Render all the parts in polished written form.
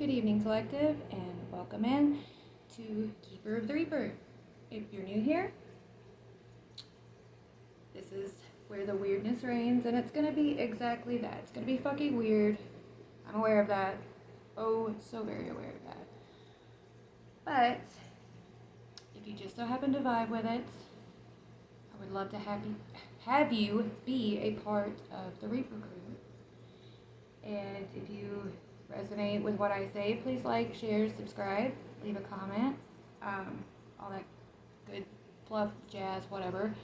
Good evening, Collective, and welcome in to Keeper of the Reaper. If you're new here, this is where the weirdness reigns, and it's gonna be exactly that. It's gonna be fucking weird. I'm aware of that. Oh, so very aware of that. But if you just so happen to vibe with it, I would love to have you be a part of the Reaper crew. And if you resonate with what I say, please like, share, subscribe, leave a comment, all that good fluff, jazz, whatever.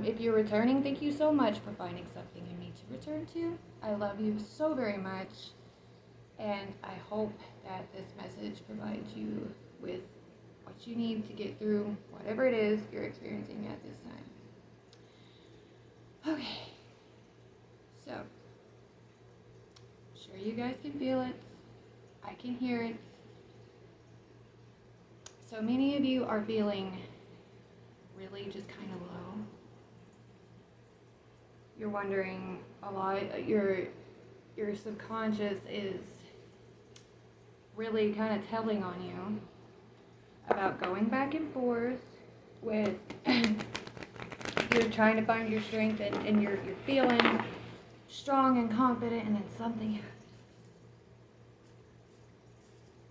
If you're returning, thank you so much for finding something in me to return to. I love you so very much, and I hope that this message provides you with what you need to get through whatever it is you're experiencing at this time. Okay, so sure you guys can feel it. I can hear it. So many of you are feeling really just kind of low. You're wondering a lot. Your subconscious is really kind of telling on you about going back and forth with you're trying to find your strength and you're feeling strong and confident, and then something happens.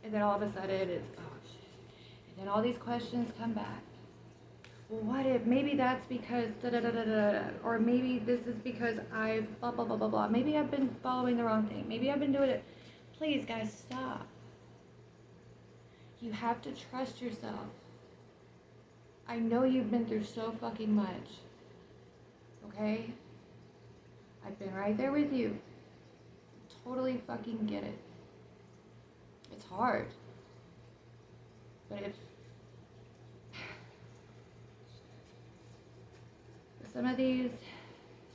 And then all of a sudden it's, oh shit. And then all these questions come back. Well, what if, maybe that's because da da da da da, or maybe this is because I've blah blah blah blah blah. Maybe I've been following the wrong thing. Maybe I've been doing it. Please, guys, stop. You have to trust yourself. I know you've been through so fucking much. Okay? I've been right there with you. Totally fucking get it. It's hard. But if some of these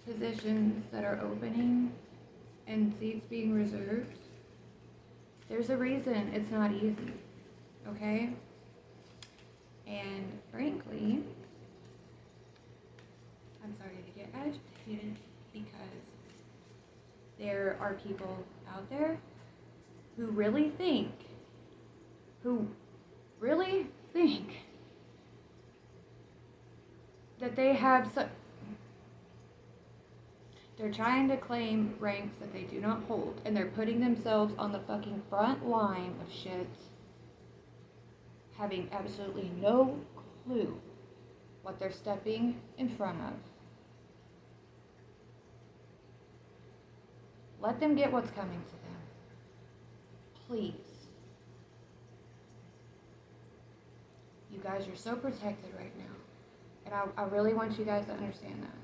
positions that are opening and seats being reserved, there's a reason it's not easy, okay? And frankly, I'm sorry to get agitated because there are people out there who really think that they have they're trying to claim ranks that they do not hold, and they're putting themselves on the fucking front line of shit, having absolutely no clue what they're stepping in front of. Let them get what's coming to them. Please. You guys are so protected right now. And I really want you guys to understand that.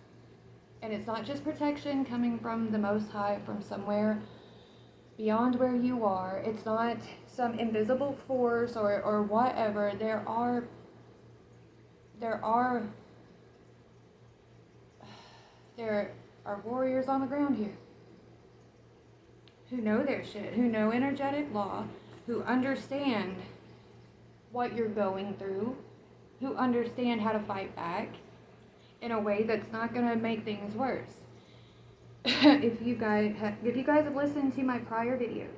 And it's not just protection coming from the Most High, from somewhere beyond where you are. It's not some invisible force or whatever. There are warriors on the ground here who know their shit, who know energetic law, who understand what you're going through, who understand how to fight back in a way that's not going to make things worse. If you guys have listened to my prior videos,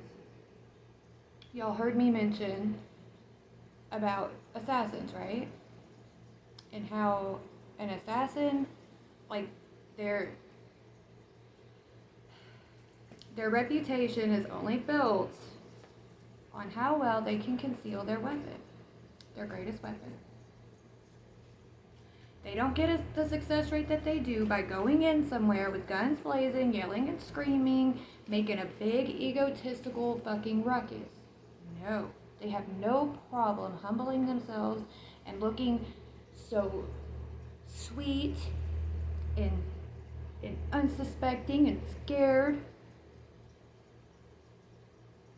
y'all heard me mention about assassins, right? And how an assassin, like, their reputation is only built on how well they can conceal their weapon, their greatest weapon. They don't get the success rate that they do by going in somewhere with guns blazing, yelling and screaming, making a big egotistical fucking ruckus. No, they have no problem humbling themselves and looking so sweet and unsuspecting and scared.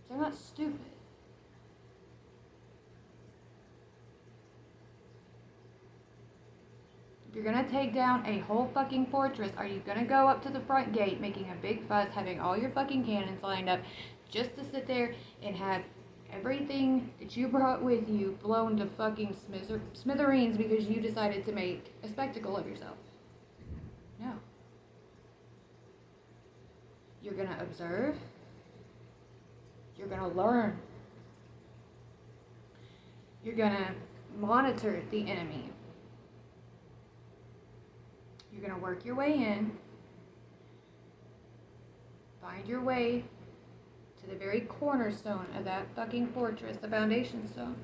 They're not stupid. If you're gonna take down a whole fucking fortress, are you gonna go up to the front gate making a big fuss, having all your fucking cannons lined up, just to sit there and have everything that you brought with you blown to fucking smithereens because you decided to make a spectacle of yourself? No. You're gonna observe. You're gonna learn. You're gonna monitor the enemy. You're gonna work your way in, find your way to the very cornerstone of that fucking fortress, the foundation stone.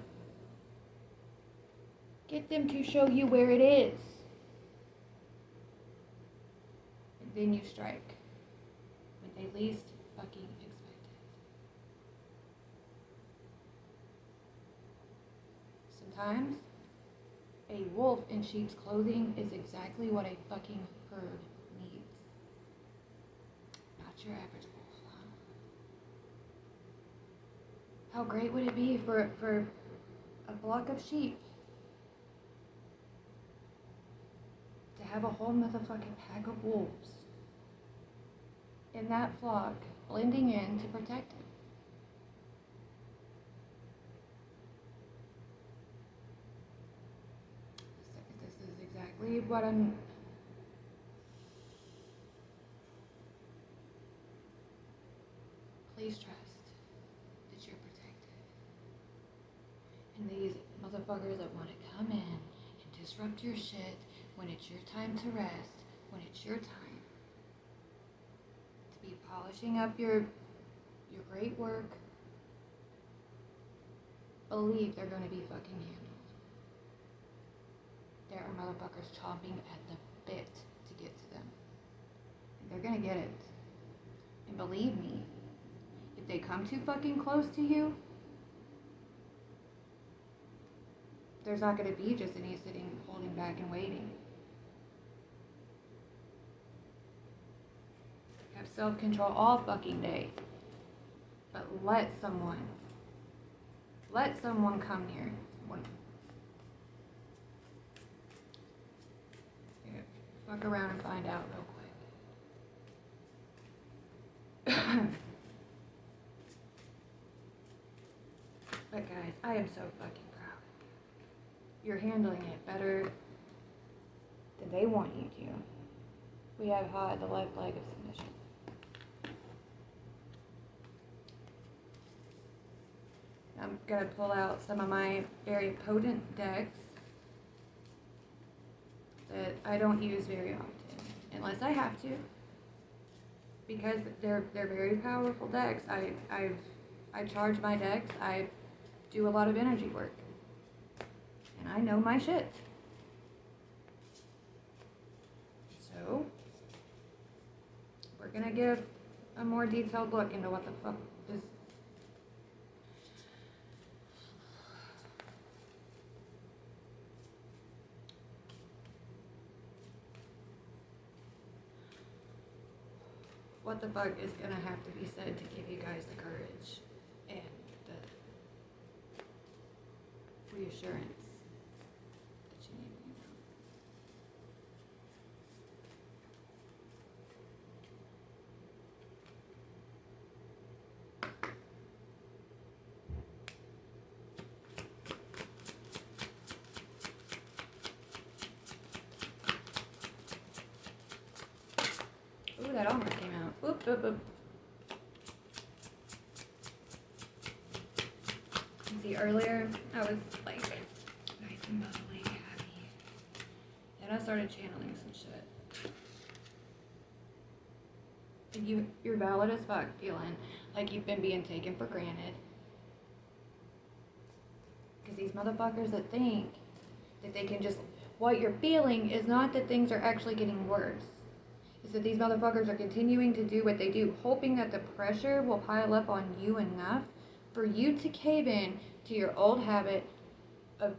Get them to show you where it is. And then you strike. When they least fucking expect it. Sometimes, a wolf in sheep's clothing is exactly what a fucking herd needs. Not your average wolf, huh? How great would it be for a flock of sheep to have a whole motherfucking pack of wolves in that flock blending in to protect it? This is exactly what I'm... Please trust that you're protected. And these motherfuckers that want to come in and disrupt your shit when it's your time to rest, when it's your time to be polishing up your great work, believe they're going to be fucking handled. There are motherfuckers chomping at the bit to get to them. And they're going to get it. And believe me, if they come too fucking close to you, there's not going to be just any sitting, holding back, and waiting. Have self-control all fucking day. But let someone come near. Here, fuck around and find out real quick. But guys, I am so fucking proud of you. You're handling it better than they want you to. We have the left leg of submission. I'm going to pull out some of my very potent decks that I don't use very often, unless I have to, because they're very powerful decks. I charge my decks. I do a lot of energy work, and I know my shit. So we're going to give a more detailed look into what the fuck is. What the fuck is gonna have to be said to give you guys the courage and the reassurance that you need right now. Ooh, that almost came out. Oop, oop, oop. See, earlier I was like nice and bubbly, happy. Then I started channeling some shit. And you're valid as fuck, feeling like you've been being taken for granted. Because these motherfuckers that think that they can just... What you're feeling is not that things are actually getting worse. Is that these motherfuckers are continuing to do what they do, hoping that the pressure will pile up on you enough for you to cave in to your old habit of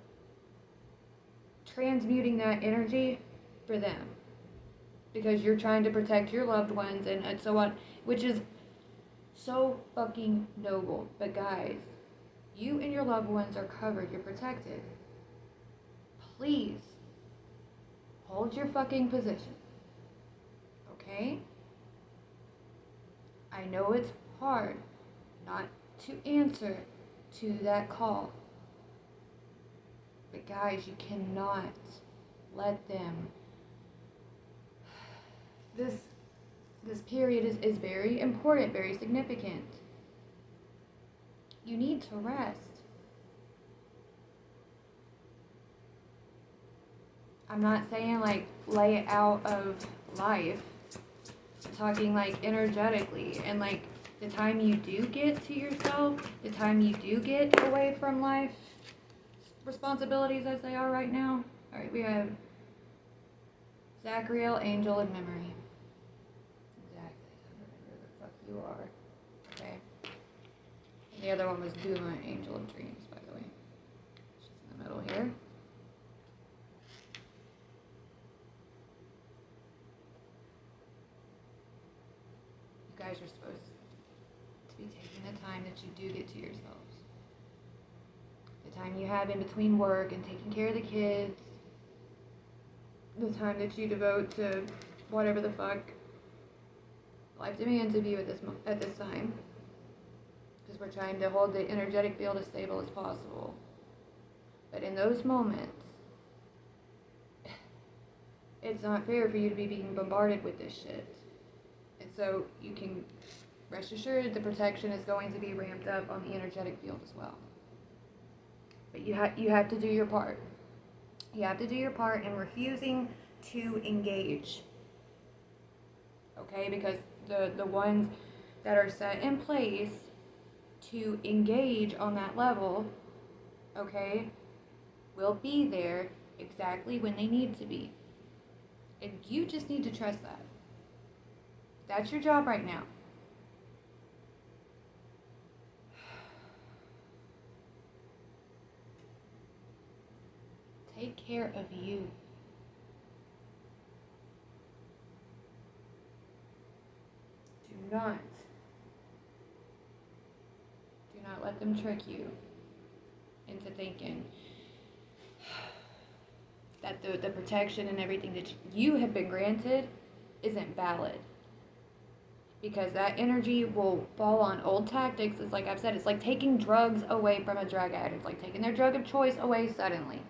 transmuting that energy for them. Because you're trying to protect your loved ones and so on, which is so fucking noble. But guys, you and your loved ones are covered, you're protected. Please, hold your fucking position. Okay? I know it's hard not to answer to that call. But guys, you cannot let them... This period is very important, very significant. You need to rest. I'm not saying like lay it out of life. I'm talking like energetically, and like the time you do get to yourself, the time you do get away from life responsibilities as they are right now. Alright, we have Zachariel, Angel, and Memory. Exactly. Who the fuck you are. Okay. And the other one was Duma, Angel of Dreams, by the way. She's in the middle here. You guys are supposed to be taking the time that you do get to yourselves. The time you have in between work and taking care of the kids. The time that you devote to whatever the fuck life demands of you at this time. Because we're trying to hold the energetic field as stable as possible. But in those moments, it's not fair for you to be being bombarded with this shit. And so you can rest assured the protection is going to be ramped up on the energetic field as well. But you have to do your part. You have to do your part in refusing to engage. Okay? Because the ones that are set in place to engage on that level, okay, will be there exactly when they need to be. And you just need to trust that. That's your job right now. Take care of you. Do not let them trick you into thinking that the protection and everything that you have been granted isn't valid. Because that energy will fall on old tactics. It's like I've said, it's like taking drugs away from a drug addict. It's like taking their drug of choice away suddenly.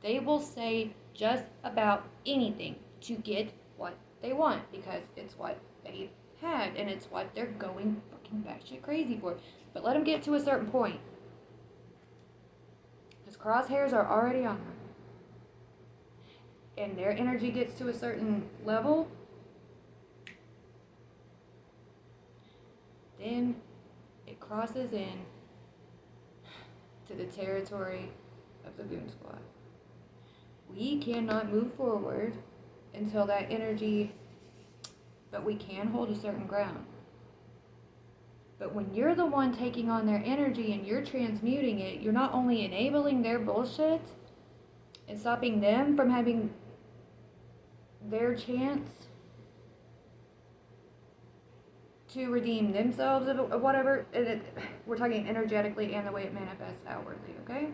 They will say just about anything to get what they want because it's what they had and it's what they're going fucking batshit crazy for. But let them get to a certain point. Because crosshairs are already on them. And their energy gets to a certain level, then it crosses in to the territory of the Goon Squad. We cannot move forward until that energy, but we can hold a certain ground. But when you're the one taking on their energy and you're transmuting it, you're not only enabling their bullshit and stopping them from having their chance to redeem themselves of whatever, we're talking energetically and the way it manifests outwardly, okay?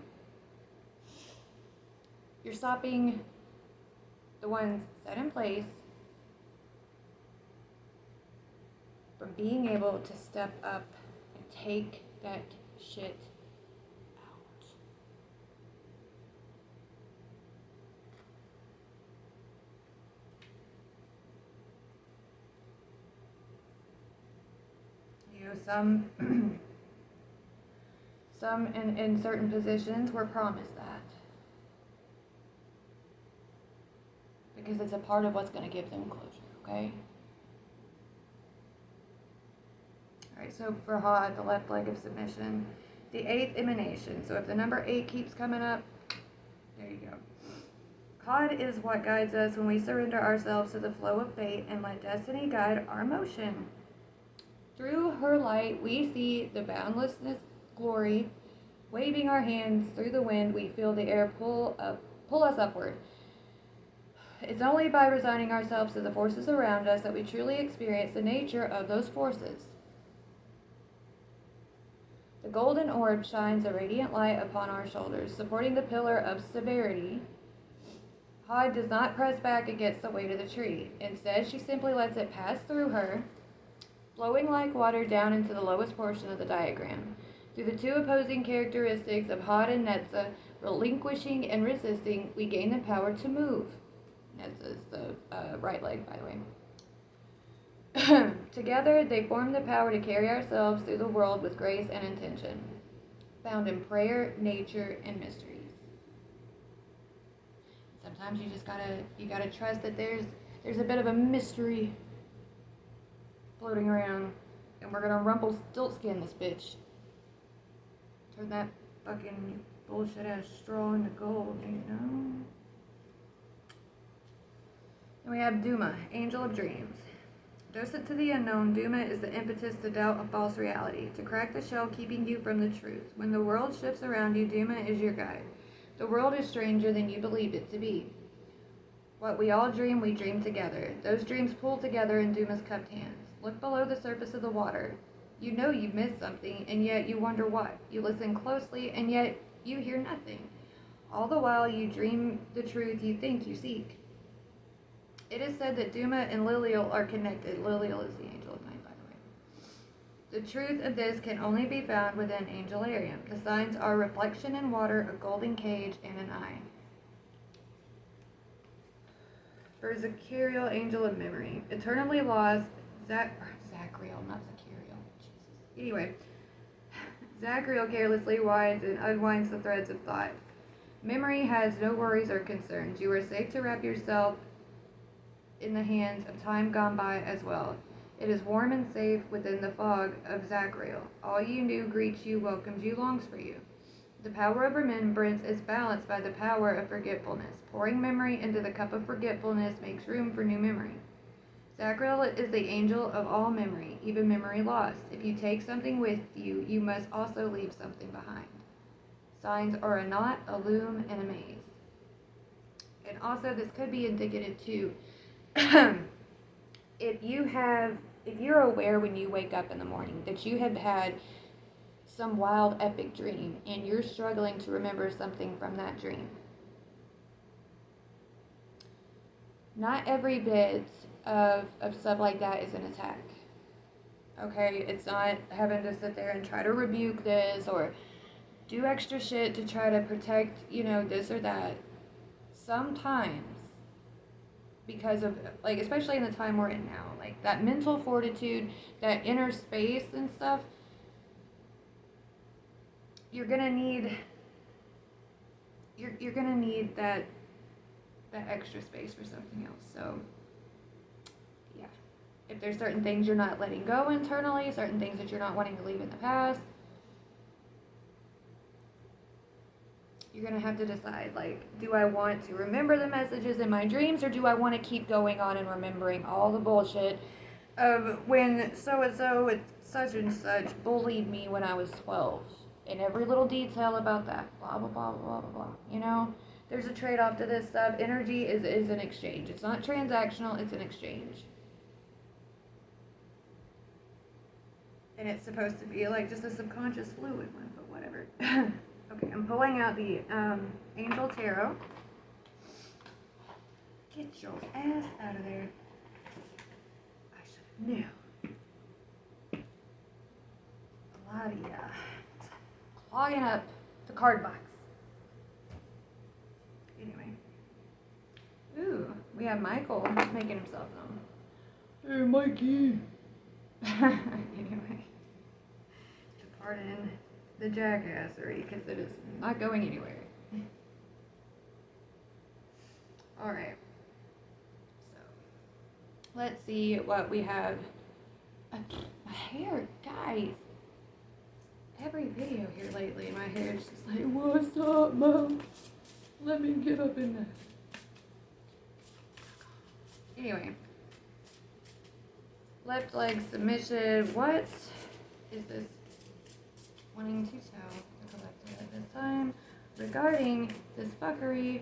You're stopping the ones set in place from being able to step up and take that shit out. You know, some in certain positions were promised that. Because it's a part of what's going to give them closure, okay? Alright, so for Hod, the left leg of submission, the 8th emanation. So if the number 8 keeps coming up, there you go. Hod is what guides us when we surrender ourselves to the flow of fate and let destiny guide our motion. Through her light, we see the boundlessness glory. Waving our hands through the wind, we feel the air pull us upward. It's only by resigning ourselves to the forces around us that we truly experience the nature of those forces. The golden orb shines a radiant light upon our shoulders, supporting the pillar of severity. Hod does not press back against the weight of the tree. Instead, she simply lets it pass through her, flowing like water down into the lowest portion of the diagram. Through the two opposing characteristics of Hod and Netza, relinquishing and resisting, we gain the power to move. Netza is the right leg, by the Together, they form the power to carry ourselves through the world with grace and intention, found in prayer, nature, and mysteries. Sometimes you gotta trust that there's a bit of a mystery floating around, and we're gonna Rumpelstiltskin this bitch. Turn that fucking bullshit ass straw into gold, you know? And we have Duma, Angel of Dreams. Docent to the unknown, Duma is the impetus to doubt a false reality, to crack the shell keeping you from the truth. When the world shifts around you, Duma is your guide. The world is stranger than you believed it to be. What we all dream, we dream together. Those dreams pull together in Duma's cupped hands. Look below the surface of the water. You know you've missed something, and yet you wonder what. You listen closely, and yet you hear nothing. All the while you dream the truth you think you seek. It is said that Duma and Lilial are connected. Lilial is the angel of night, by the way. The truth of this can only be found within Angelarium. The signs are reflection in water, a golden cage, and an eye. For Zachariel, angel of memory. Eternally lost, Zachariel, not Zachariel. Jesus. Anyway, Zachariel carelessly winds and unwinds the threads of thought. Memory has no worries or concerns. You are safe to wrap yourself in the hands of time gone by as well. It is warm and safe within the fog of Zachariel. All you knew greets you, welcomes you, longs for you. The power of remembrance is balanced by the power of forgetfulness. Pouring memory into the cup of forgetfulness makes room for new memory. Zachariel is the angel of all memory, even memory lost. If you take something with you, you must also leave something behind. Signs are a knot, a loom, and a maze. And also, this could be indicative too. If you're aware when you wake up in the morning that you have had some wild epic dream and you're struggling to remember something from that dream. Not every bit of stuff like that is an attack. Okay, it's not having to sit there and try to rebuke this or do extra shit to try to protect, this or that. Sometimes, because of, especially in the time we're in now, that mental fortitude, that inner space and stuff, you're gonna need that extra space for something else. So yeah, if there's certain things you're not letting go internally, certain things that you're not wanting to leave in the past, you're gonna have to decide, do I want to remember the messages in my dreams, or do I want to keep going on and remembering all the bullshit of when so-and-so with such and such bullied me when I was 12? And every little detail about that, blah, blah, blah, blah, blah, blah. There's a trade-off to this stuff. Energy is an exchange. It's not transactional, it's an exchange. And it's supposed to be just a subconscious fluid one, but whatever. Okay, I'm pulling out the Angel Tarot. Get your ass out of there. I should have knew. A lot of ya. Clogging up the card box. Anyway. Ooh, we have Michael making himself known. Hey, Mikey. Anyway. Pardon the jackassery, because it is not going anywhere. Alright. So, let's see what we have. My hair, guys. Every video here lately, my hair is just like, what's up, Mom? Let me get up in there. Anyway. Left leg submission. What is this? Wanting to tell the collector at this time regarding this fuckery.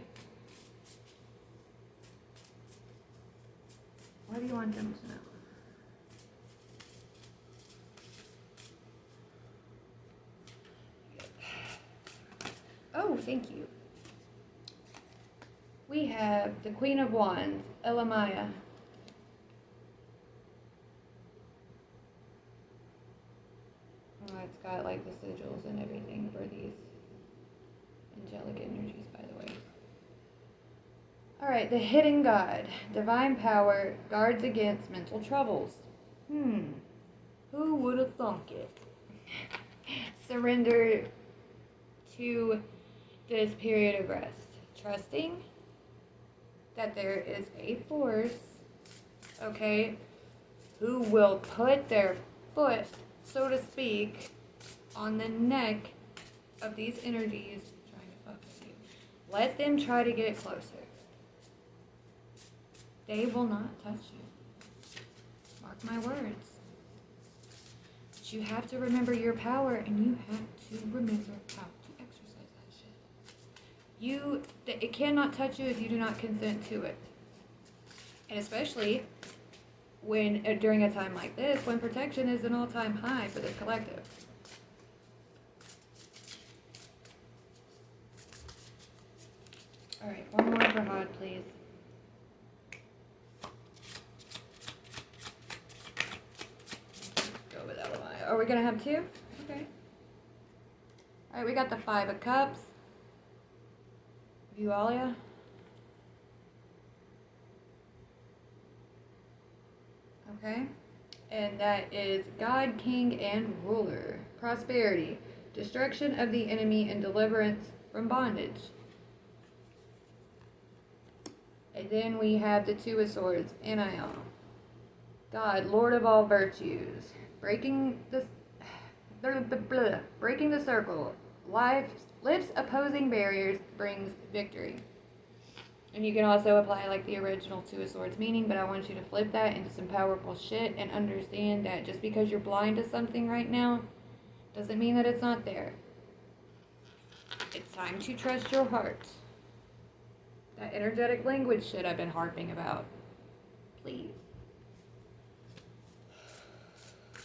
What do you want them to know? Oh, thank you. We have the Queen of Wands, Elamaya. Oh, it's got the sigils and everything for these angelic energies, by the way. Alright, the Hidden God. Divine power guards against mental troubles. Who would have thunk it? Surrender to this period of rest, trusting that there is a force, okay, who will put their foot, so to speak, on the neck of these energies trying to fuck with you. Let them try to get closer. They will not touch you. Mark my words. But you have to remember your power, and you have to remember how to exercise that shit. It cannot touch you if you do not consent to it. And especially when during a time like this, when protection is an all-time high for this collective. All right, one more for Hod, please. Go with Elamai. Are we gonna have two? Okay. All right, we got the Five of Cups. Vualia. Okay. And that is God, King, and Ruler. Prosperity. Destruction of the enemy and deliverance from bondage. And then we have the Two of Swords, Anil. God, Lord of all virtues. Breaking the circle. Life's opposing barriers brings victory. And you can also apply like the original Two of Swords meaning, but I want you to flip that into some powerful shit and understand that just because you're blind to something right now doesn't mean that it's not there. It's time to trust your heart. That energetic language shit I've been harping about. Please.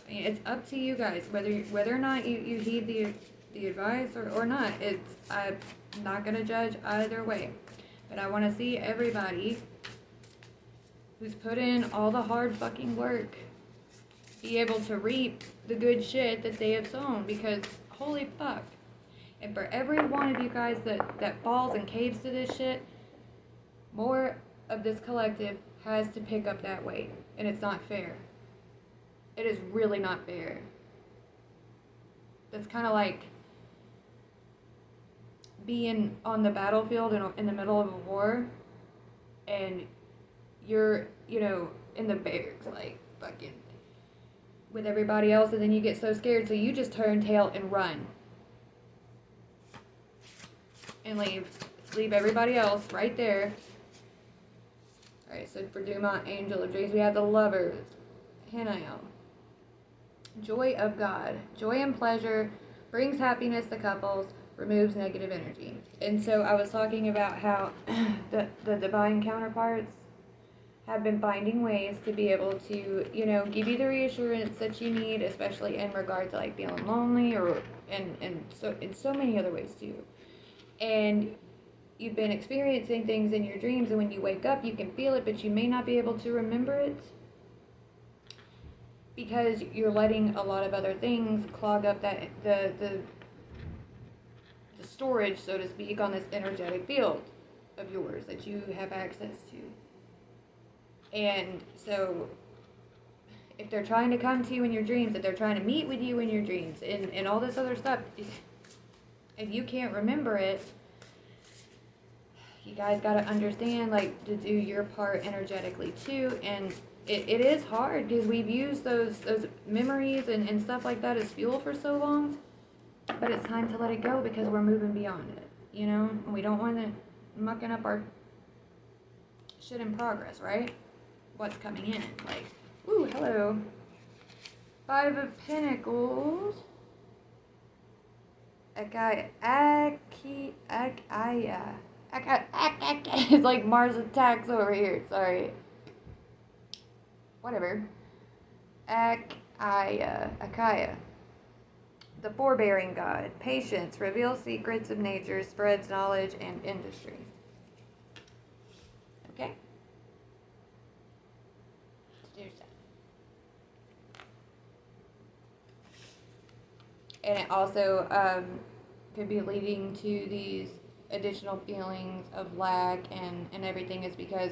I mean, it's up to you guys whether or not you heed the advice or not. I'm not gonna judge either way. But I want to see everybody who's put in all the hard fucking work be able to reap the good shit that they have sown, because holy fuck. And for every one of you guys that falls and caves to this shit, more of this collective has to pick up that weight. And it's not fair. It is really not fair. That's kind of like being on the battlefield in the middle of a war, and you're, in the barracks, like, fucking with everybody else, and then you get so scared, so you just turn tail and run. And leave everybody else right there. Alright, so for Dumont, Angel of Dreams, we have the Lovers, Hanael. Joy of God. Joy and pleasure brings happiness to couples, removes negative energy. And so I was talking about how the divine counterparts have been finding ways to be able to, give you the reassurance that you need, especially in regards to like feeling lonely and so in so many other ways too. And you've been experiencing things in your dreams, and when you wake up you can feel it, but you may not be able to remember it because you're letting a lot of other things clog up that the storage, so to speak, on this energetic field of yours that you have access to. And so if they're trying to come to you in your dreams, if they're trying to meet with you in your dreams and all this other stuff, if you can't remember it, you guys got to understand, like, to do your part energetically too. And it is hard because we've used those memories and stuff like that as fuel for so long. But it's time to let it go because we're moving beyond it, And we don't want to mucking up our shit in progress, right? What's coming in, like, ooh, hello. Five of Pentacles. It's like Mars attacks over here, sorry. Whatever. Akaya. The forbearing God. Patience. Reveals secrets of nature. Spreads knowledge and industry. Okay? There's that. And it also could be leading to these additional feelings of lack and everything, is because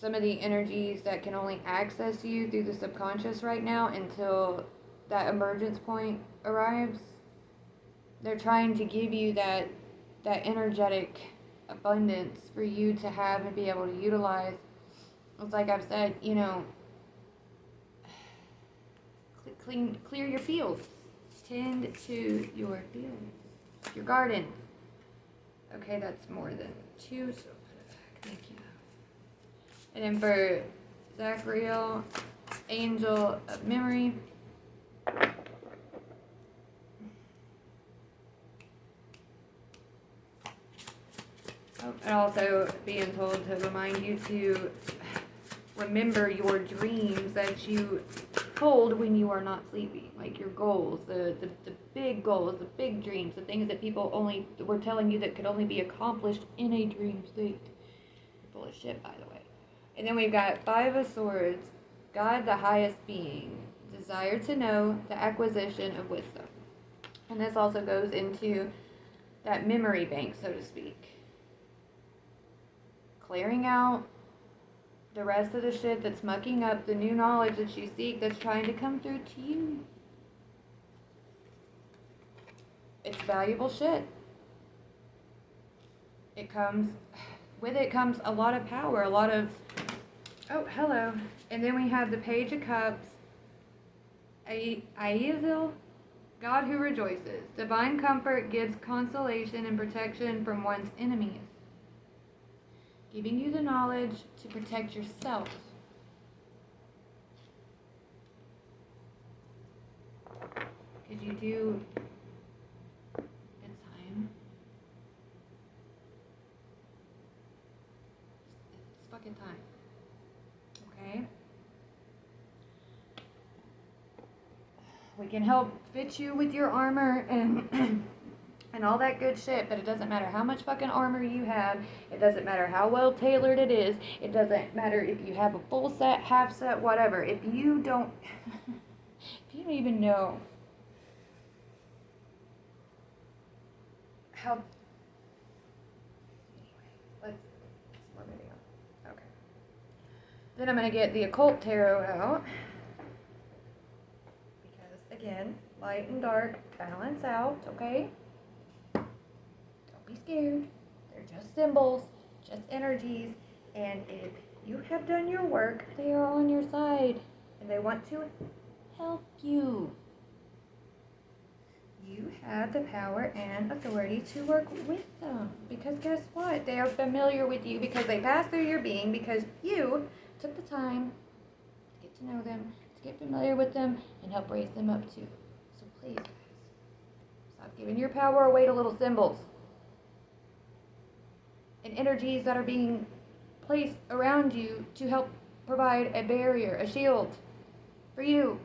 some of the energies that can only access you through the subconscious right now until that emergence point arrives. They're trying to give you that energetic abundance for you to have and be able to utilize. It's like I've said, you know, clear your fields. Tend to your fields, your garden. Okay, that's more than 2, so put it back. Thank you. And then for Zachariel, Angel of Memory. Oh, and also being told to remind you to remember your dreams that you hold when you are not sleeping. Like your goals, the big goals, the big dreams, the things that people only were telling you that could only be accomplished in a dream state. Full of shit, by the way. And then we've got 5 of Swords, God the highest being, desire to know, the acquisition of wisdom. And this also goes into that memory bank, so to speak. Clearing out the rest of the shit that's mucking up the new knowledge that you seek that's trying to come through to you. It's valuable shit. With it comes a lot of power, a lot of, oh, hello. And then we have the Page of Cups, Aizil, God who rejoices. Divine comfort gives consolation and protection from one's enemies, giving you the knowledge to protect yourself. Because you do, it's time. It's fucking time. Okay? We can help fit you with your armor and and all that good shit, but it doesn't matter how much fucking armor you have. It doesn't matter how well tailored it is. It doesn't matter if you have a full set, half set, whatever. If you don't, if you don't even know how. Anyway, let's more video. Okay. Then I'm gonna get the Occult Tarot out because again, light and dark balance out. Okay. Be scared. They're just symbols, just energies, and if you have done your work, they are on your side and they want to help you. You have the power and authority to work with them because guess what? They are familiar with you because they passed through your being because you took the time to get to know them, to get familiar with them, and help raise them up too. So please, guys, stop giving your power away to little symbols and energies that are being placed around you to help provide a barrier, a shield for you.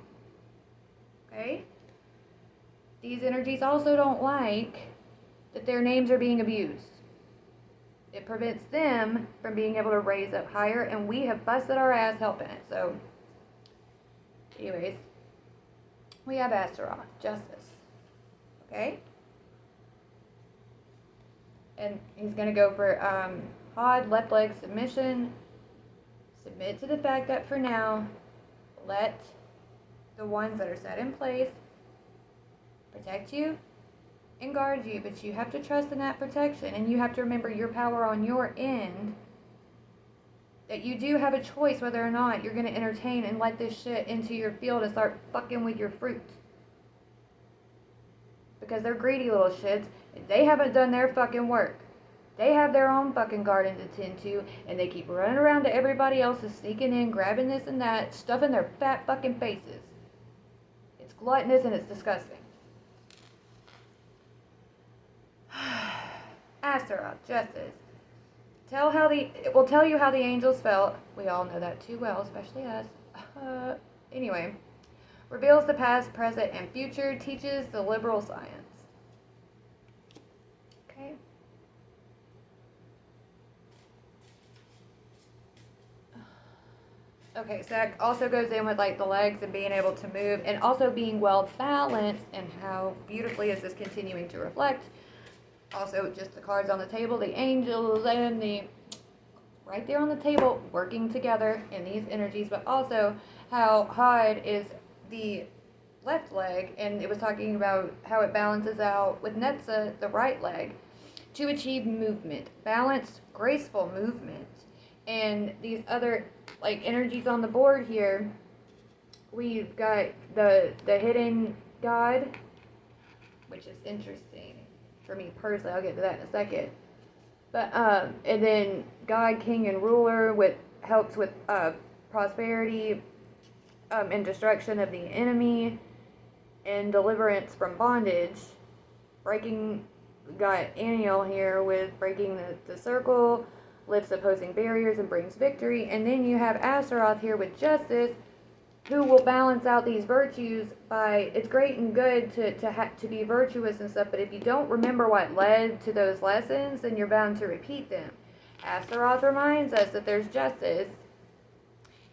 Okay? These energies also don't like that their names are being abused. It prevents them from being able to raise up higher, and we have busted our ass helping it. So, anyways, we have Astaroth, Justice. Okay? And he's going to go for Hod, left leg, submission. Submit to the fact that for now, let the ones that are set in place protect you and guard you. But you have to trust in that protection. And you have to remember your power on your end. That you do have a choice whether or not you're going to entertain and let this shit into your field and start fucking with your fruit. Because they're greedy little shits. They haven't done their fucking work. They have their own fucking garden to tend to, and they keep running around to everybody else's, sneaking in, grabbing this and that, stuffing their fat fucking faces. It's gluttonous and it's disgusting. Astaroth, Justice. It will tell you how the angels felt. We all know that too well, especially us. Anyway. Reveals the past, present, and future. Teaches the liberal science. Okay. Okay, so that also goes in with like the legs and being able to move and also being well balanced, and how beautifully is this continuing to reflect. Also just the cards on the table, the angels and the right there on the table working together in these energies, but also how Hod is the left leg, and it was talking about how it balances out with Netza, the right leg, to achieve movement, balanced, graceful movement. And these other like energies on the board here, we've got the hidden god, which is interesting for me personally. I'll get to that in a second. But and then God, King, and Ruler with helps with prosperity and destruction of the enemy and deliverance from bondage. Breaking, got Aniel here with breaking the circle, lifts opposing barriers and brings victory. And then you have Astaroth here with justice, who will balance out these virtues by, it's great and good to be virtuous and stuff, but if you don't remember what led to those lessons, then you're bound to repeat them. Astaroth reminds us that there's justice,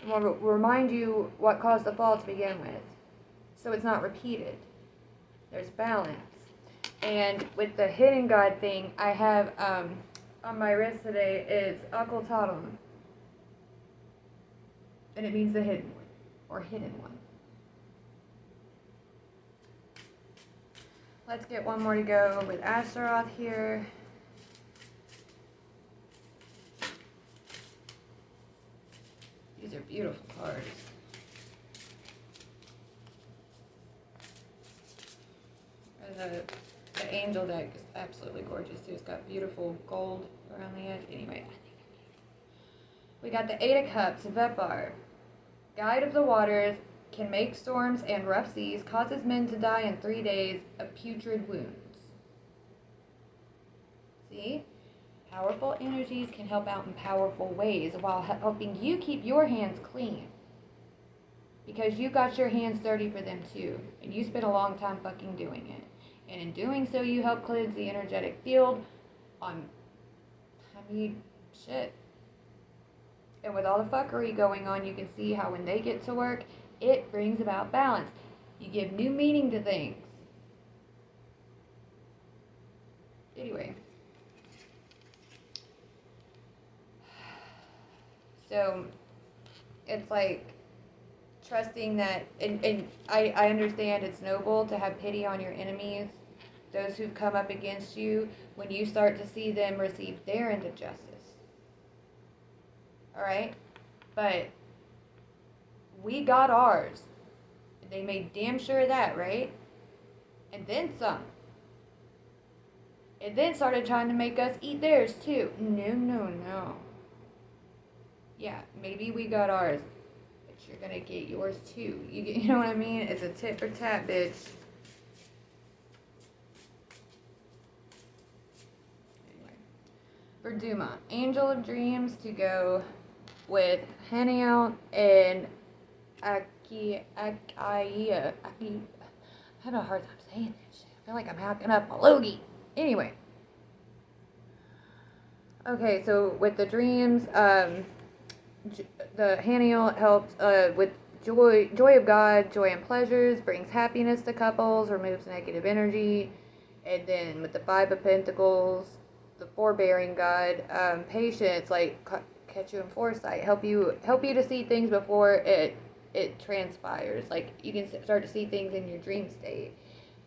and will remind you what caused the fall to begin with, so it's not repeated. There's balance. And with the hidden god thing, I have on my wrist today, it's Akultatum, and it means the hidden one, or hidden one. Let's get one more to go with Astaroth here. These are beautiful cards. The angel deck is absolutely gorgeous too. It's got beautiful gold around the edge. Anyway, we got the Eight of Cups, Vepar. Guide of the waters, can make storms and rough seas, causes men to die in 3 days of putrid wounds. See? Powerful energies can help out in powerful ways while helping you keep your hands clean. Because you got your hands dirty for them too, and you spent a long time fucking doing it. And in doing so, you help cleanse the energetic field on, shit. And with all the fuckery going on, you can see how when they get to work, it brings about balance. You give new meaning to things. Anyway. So, it's like trusting that, and I understand it's noble to have pity on your enemies, those who've come up against you, when you start to see them receive their end of justice. Alright? But we got ours. They made damn sure of that, right? And then some. And then started trying to make us eat theirs too. No. Yeah, maybe we got ours, but you're gonna get yours too. You know what I mean? It's a tit for tat, bitch. Anyway. For Duma, Angel of Dreams to go with Haniel and Aki. I'm having a hard time saying that shit. I feel like I'm hacking up my logie. Anyway. Okay, so with the dreams, the Haniel helps with joy of God, joy and pleasures, brings happiness to couples, removes negative energy. And then with the Five of Pentacles, the forbearing God, patience, like catch you in foresight, help you to see things before it transpires. Like you can start to see things in your dream state.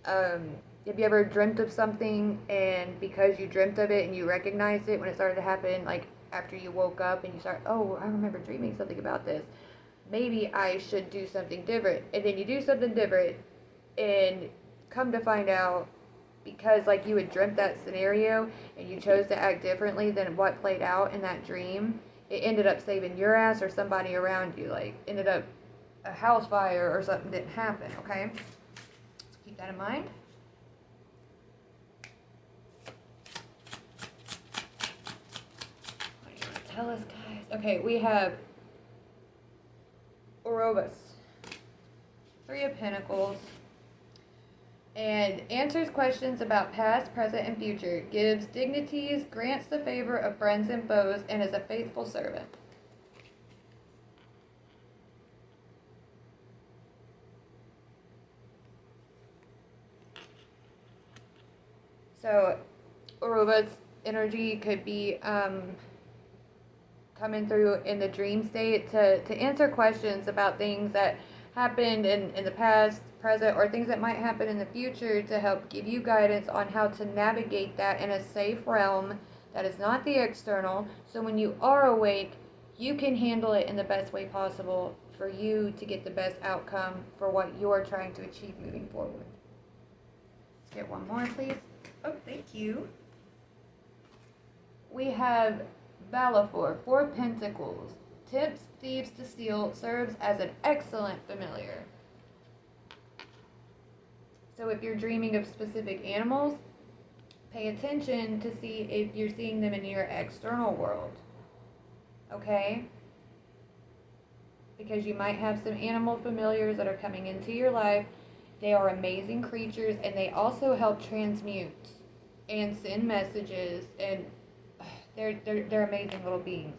Have you ever dreamt of something, and because you dreamt of it and you recognized it when it started to happen, like after you woke up and you start, oh, I remember dreaming something about this. Maybe I should do something different. And then you do something different, and come to find out, because like you had dreamt that scenario and you chose to act differently than what played out in that dream, it ended up saving your ass or somebody around you. Like ended up a house fire or something didn't happen, okay? So keep that in mind. What do you want to tell us, guys? Okay, we have Ouroboros, Three of Pentacles, and answers questions about past, present, and future, gives dignities, grants the favor of friends and foes, and is a faithful servant. So, Ouroboros energy could be coming through in the dream state to answer questions about things that happened in the past, present, or things that might happen in the future to help give you guidance on how to navigate that in a safe realm that is not the external. So when you are awake, you can handle it in the best way possible for you to get the best outcome for what you're trying to achieve moving forward. Let's get one more, please. Oh, thank you. We have Balafor, 4 Pentacles. Tempts thieves to steal, serves as an excellent familiar. So if you're dreaming of specific animals, pay attention to see if you're seeing them in your external world. Okay? Because you might have some animal familiars that are coming into your life. They are amazing creatures, and they also help transmute and send messages, and they're amazing little beings.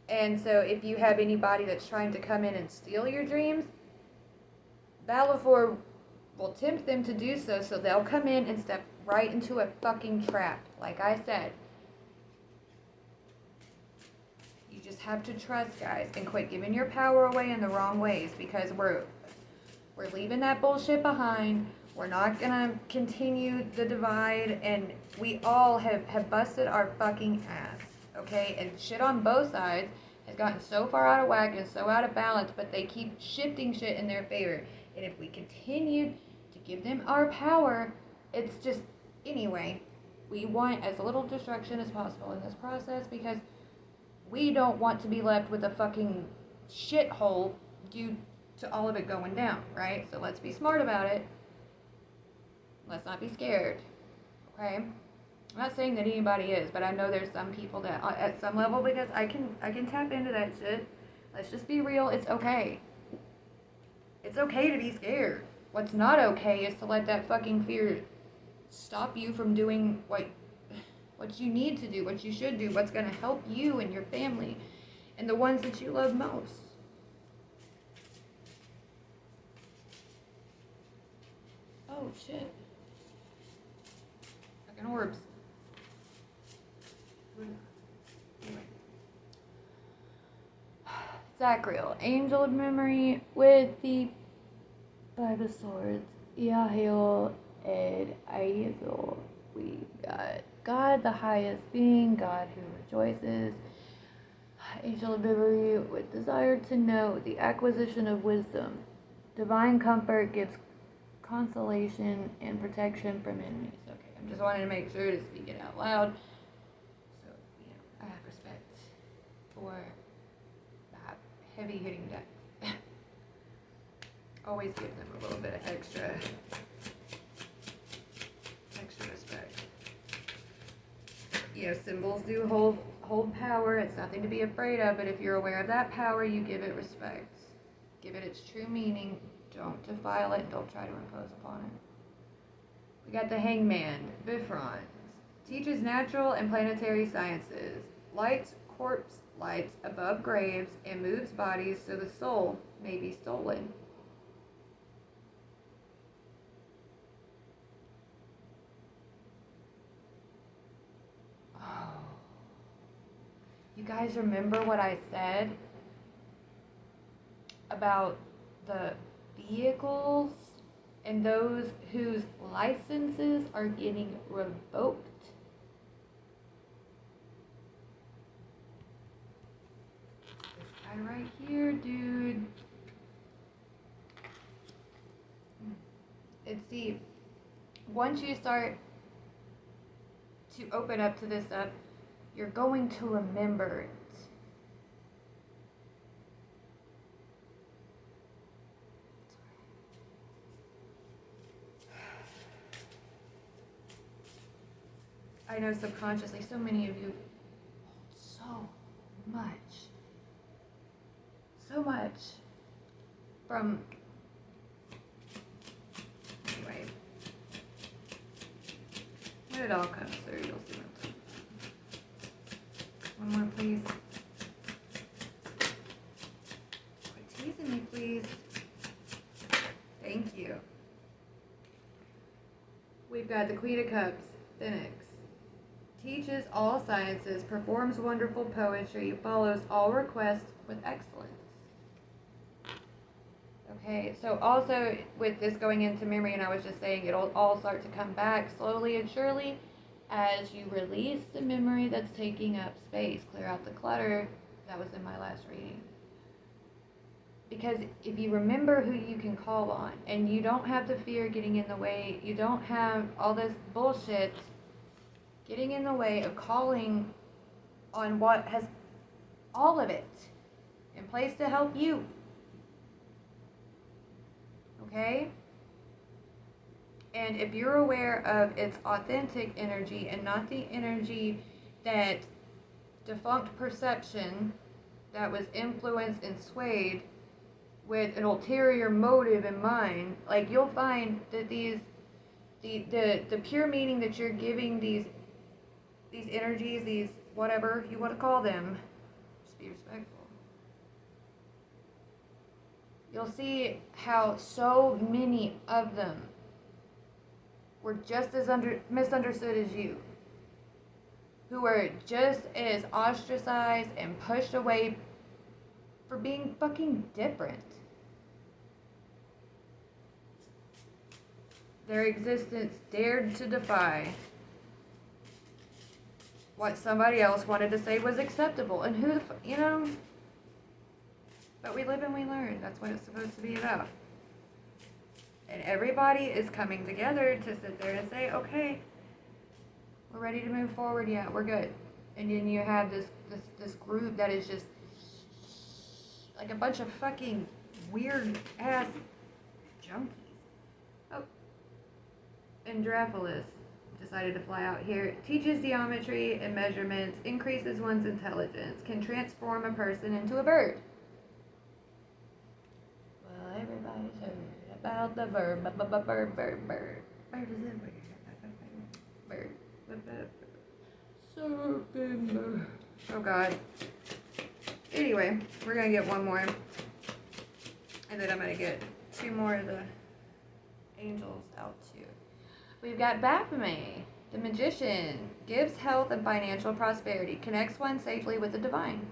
And so if you have anybody that's trying to come in and steal your dreams, Balafor will tempt them to do so, so they'll come in and step right into a fucking trap. Like I said, you just have to trust, guys, and quit giving your power away in the wrong ways, because we're leaving that bullshit behind. We're not gonna continue the divide, and we all have busted our fucking ass, okay? And shit on both sides has gotten so far out of whack and so out of balance, but they keep shifting shit in their favor. And if we continue to give them our power, it's just, anyway, we want as little destruction as possible in this process, because we don't want to be left with a fucking shithole due to all of it going down, right? So let's be smart about it. Let's not be scared, okay? I'm not saying that anybody is, but I know there's some people that, at some level, because I can tap into that shit. Let's just be real. It's okay. It's okay to be scared. What's not okay is to let that fucking fear stop you from doing what you need to do, what you should do, what's going to help you and your family and the ones that you love most. Oh, shit. Fucking orbs. Anyway. Zachriel, Angel of Memory with the 5 of Swords. Yahael Ed Aizel. We got God, the highest being, God who rejoices. Angel of Memory with desire to know, the acquisition of wisdom. Divine comfort gives consolation and protection from enemies. Okay, I'm just wanting to make sure to speak it out loud. So, I have respect for that heavy hitting deck. Always give them a little bit of extra respect. Symbols do hold power. It's nothing to be afraid of, but if you're aware of that power, you give it respect. Give it its true meaning. Don't defile it. Don't try to impose upon it. We got the Hangman, Bifrons. Teaches natural and planetary sciences. Lights corpse lights above graves and moves bodies so the soul may be stolen. You guys remember what I said about the vehicles and those whose licenses are getting revoked? This guy right here, dude. It's the, once you start to open up to this stuff, you're going to remember it. I know subconsciously so many of you hold so much from, anyway, when it all comes through, you'll see what I'm talking about. One more, please. Quit teasing me, please. Thank you. We've got the Queen of Cups, Phoenix. teaches all sciences, performs wonderful poetry, follows all requests with excellence. Okay, so also with this going into memory, and I was just saying it'll all start to come back slowly and surely as you release the memory that's taking up space, clear out the clutter. That was in my last reading. Because if you remember who you can call on, and you don't have the fear getting in the way, you don't have all this bullshit getting in the way of calling on what has all of it in place to help you. Okay? And if you're aware of its authentic energy and not the energy that defunct perception that was influenced and swayed with an ulterior motive in mind, like you'll find that the pure meaning that you're giving these energies, these whatever you want to call them, just be respectful. You'll see how so many of them were just as misunderstood as you, who were just as ostracized and pushed away for being fucking different. Their existence dared to defy what somebody else wanted to say was acceptable. And who the but we live and we learn. That's what it's supposed to be about. And everybody is coming together to sit there and say, okay, we're ready to move forward. Yeah, we're good. And then you have this group that is just like a bunch of fucking weird ass junkies. Oh, Andrapholis decided to fly out here. Teaches geometry and measurements, increases one's intelligence, can transform a person into a bird. Well, everybody's heard about the bird. Bird. Bird is in bird. Serpent bird. Oh God. Anyway, we're gonna get one more, and then I'm gonna get two more of the angels out too. We've got Baphomet, the magician, gives health and financial prosperity, connects one safely with the divine.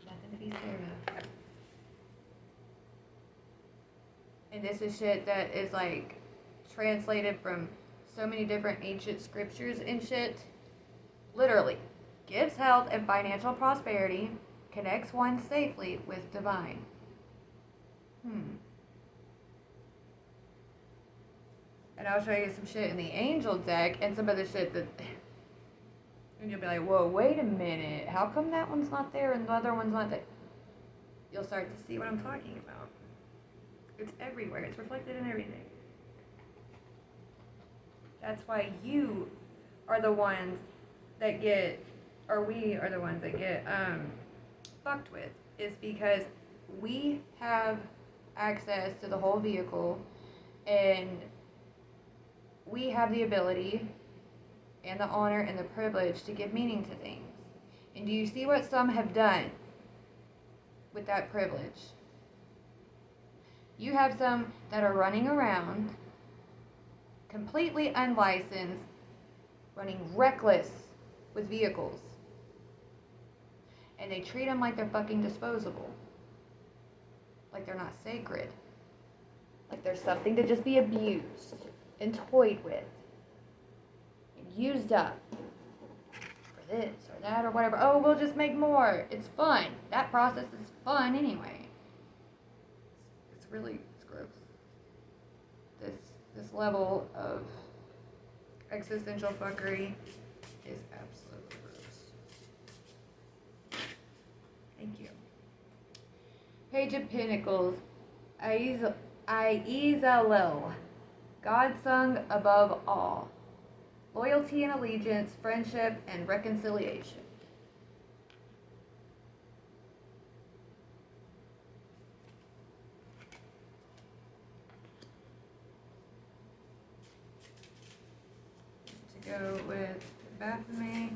Nothing to be scared of. And this is shit that is like translated from so many different ancient scriptures and shit. Literally, gives health and financial prosperity, connects one safely with divine. And I'll show you some shit in the angel deck and some of the shit that, and you'll be like, whoa, wait a minute, how come that one's not there and the other one's not there? You'll start to see what I'm talking about. It's everywhere. It's reflected in everything. That's why you are the ones that get, or we are the ones that get fucked with, is because we have access to the whole vehicle and we have the ability and the honor and the privilege to give meaning to things. And do you see what some have done with that privilege? You have some that are running around completely unlicensed, running reckless with vehicles. And they treat them like they're fucking disposable. Like they're not sacred. Like they're something to just be abused and toyed with. And used up for this or that or whatever. Oh, we'll just make more. It's fun. That process is fun anyway. It's gross. This level of existential fuckery is absolutely gross. Thank you. Page of Pentacles. Aizalel. God sung above all. Loyalty and allegiance, friendship and reconciliation. To go with Baphomet.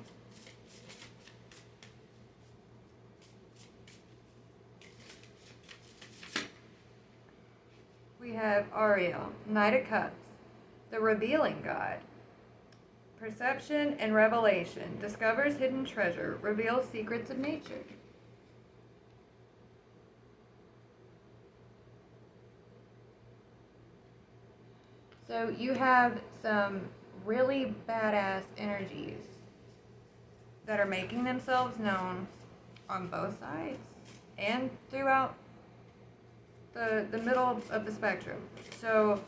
have Ariel, Knight of Cups, the revealing god. Perception and revelation, discovers hidden treasure, reveals secrets of nature. So you have some really badass energies that are making themselves known on both sides and throughout the middle of the spectrum. So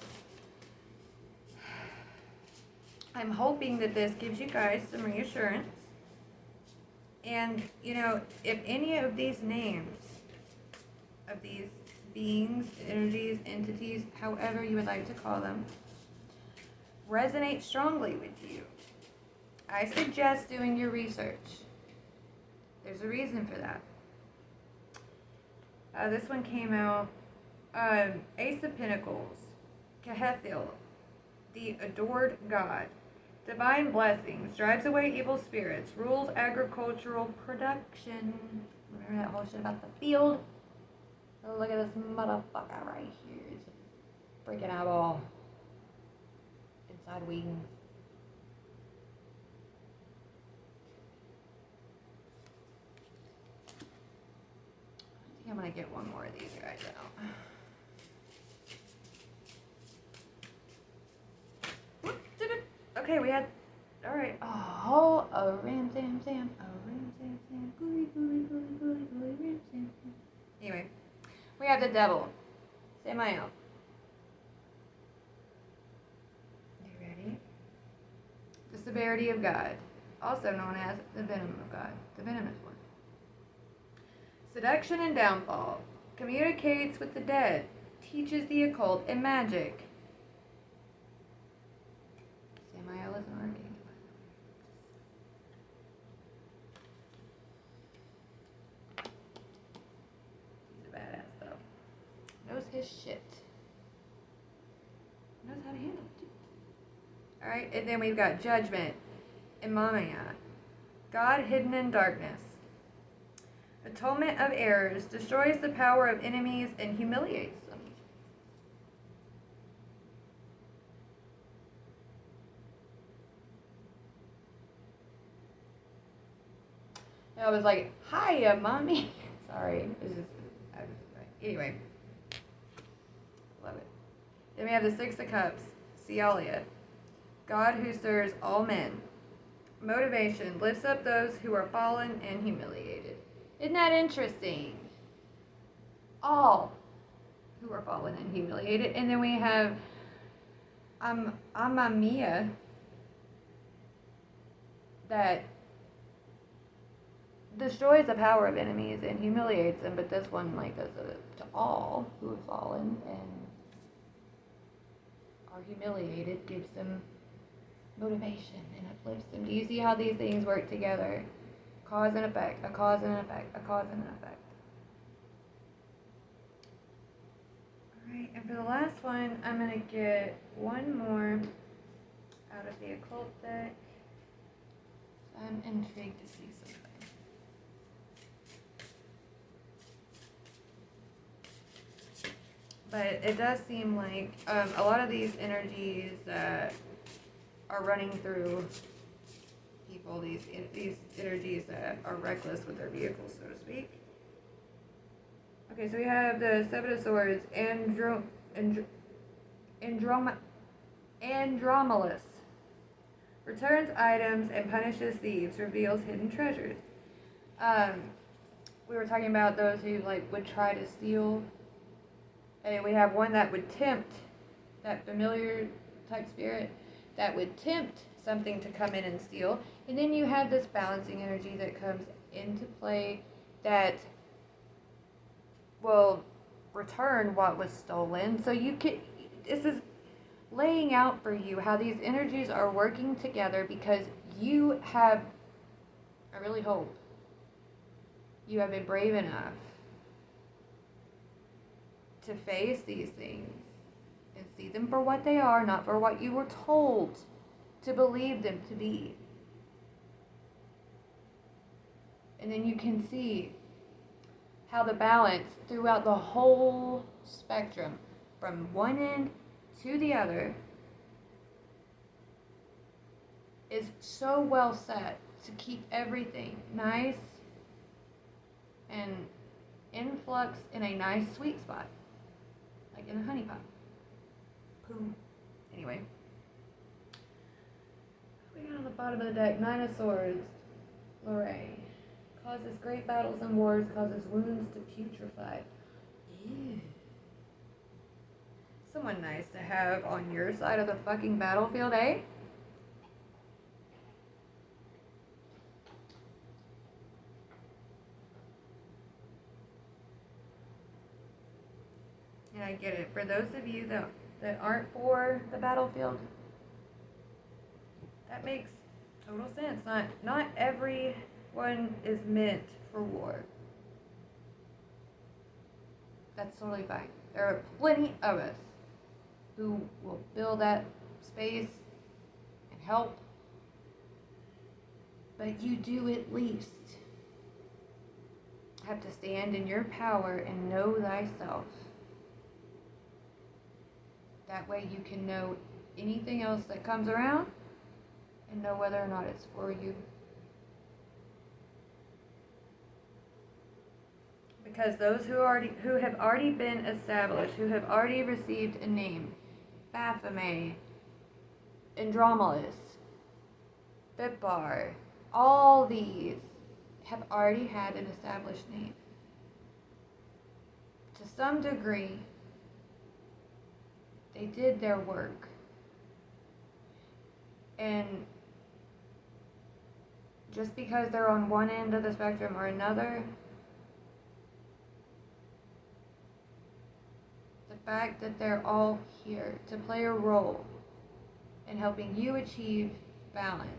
I'm hoping that this gives you guys some reassurance. And, you know, if any of these names, of these beings, energies, entities, however you would like to call them, resonate strongly with you, I suggest doing your research. There's a reason for that. This one came out, Ace of Pentacles, Kehethil, the adored god. Divine blessings, drives away evil spirits, rules agricultural production. Remember that whole shit about the field? Oh, look at this motherfucker right here. He's freaking out all inside wings. I think I'm gonna get one more of these guys out. Okay, we had. Alright. Oh, a ram sam sam. A ram sam sam. Gooey, gooey, gooey, gooey, gooey, ram sam sam. Anyway, we have the devil. Samael. You ready? The severity of God, also known as the venom of God, the venomous one. Seduction and downfall. Communicates with the dead. Teaches the occult and magic. Samael is an archangel. He's a badass though. Knows his shit. Knows how to handle it too. Alright, and then we've got judgment and Mamaya. God hidden in darkness. Atonement of errors, destroys the power of enemies and humiliates them. And I was like, hiya, mommy. Sorry. It's just, anyway. Love it. Then we have the Six of Cups, Cialia. God who stirs all men. Motivation, lifts up those who are fallen and humiliated. Isn't that interesting? All who are fallen and humiliated. And then we have Amamiya, that destroys the power of enemies and humiliates them, but this one like does it to all who have fallen and are humiliated, gives them motivation and uplifts them. Do you see how these things work together? Cause and effect, a cause and an effect, a cause and an effect. Alright, and for the last one, I'm going to get one more out of the occult deck. I'm intrigued to see something. But it does seem like a lot of these energies that are running through people, these energies that are reckless with their vehicles, so to speak. Okay, so we have the Seven of Swords, Andromedus. Returns items and punishes thieves, reveals hidden treasures. We were talking about those who would try to steal. And we have one that would tempt, that familiar type spirit, that would tempt something to come in and steal. And then you have this balancing energy that comes into play that will return what was stolen. So this is laying out for you how these energies are working together, because you have, I really hope, you have been brave enough to face these things and see them for what they are, not for what you were told to believe them to be. And then you can see how the balance throughout the whole spectrum from one end to the other is so well set to keep everything nice and influx in a nice sweet spot, like in a honey pot. Boom. Anyway, we got on the bottom of the deck, Nine of Swords. Lorraine causes great battles and wars, causes wounds to putrefy. Ew. Someone nice to have on your side of the fucking battlefield, eh? And I get it. For those of you that aren't for the battlefield, that makes total sense. Not everyone is meant for war. That's totally fine. There are plenty of us who will fill that space and help. But you do at least have to stand in your power and know thyself. That way you can know anything else that comes around and know whether or not it's for you. Because those who have already been established, who have already received a name, Baphomet, Andromedus, Bipar, all these have already had an established name. To some degree, they did their work. And just because they're on one end of the spectrum or another, the fact that they're all here to play a role in helping you achieve balance.